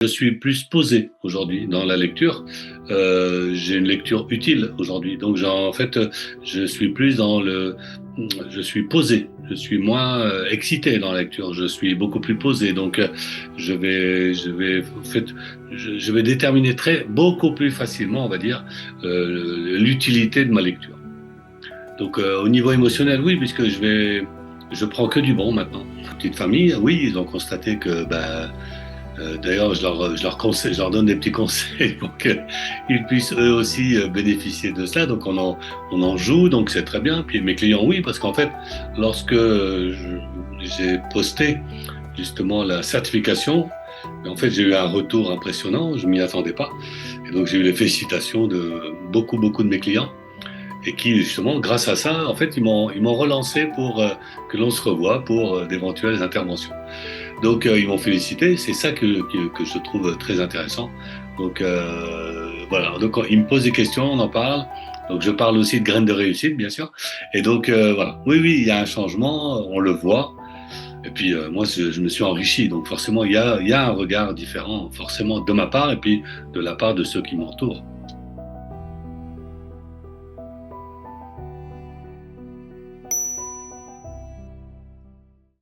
Je suis plus posé aujourd'hui dans la lecture. J'ai une lecture utile aujourd'hui. Donc, en fait, je suis plus dans le. Je suis posé. Je suis moins excité dans la lecture. Je suis beaucoup plus posé. Donc, en fait, je vais déterminer beaucoup plus facilement, on va dire, l'utilité de ma lecture. Donc, au niveau émotionnel, oui, puisque je prends que du bon maintenant. Petite famille, oui, ils ont constaté que, d'ailleurs, je leur donne des petits conseils pour qu'ils puissent eux aussi bénéficier de cela. Donc, on en joue, donc c'est très bien. Puis mes clients, oui, parce qu'en fait, lorsque j'ai posté justement la certification, en fait, j'ai eu un retour impressionnant. Je m'y attendais pas. Et donc, j'ai eu les félicitations de beaucoup de mes clients. Et qui, justement, grâce à ça, en fait, ils m'ont relancé pour que l'on se revoie pour d'éventuelles interventions. Donc, ils m'ont félicité. C'est ça que je trouve très intéressant. Donc, voilà. Donc, ils me posent des questions, on en parle. Donc, je parle aussi de graines de réussite, bien sûr. Et donc, voilà. Oui, oui, il y a un changement, on le voit. Et puis, moi, je me suis enrichi. Donc, forcément, il y a un regard différent, forcément, de ma part et puis de la part de ceux qui m'entourent.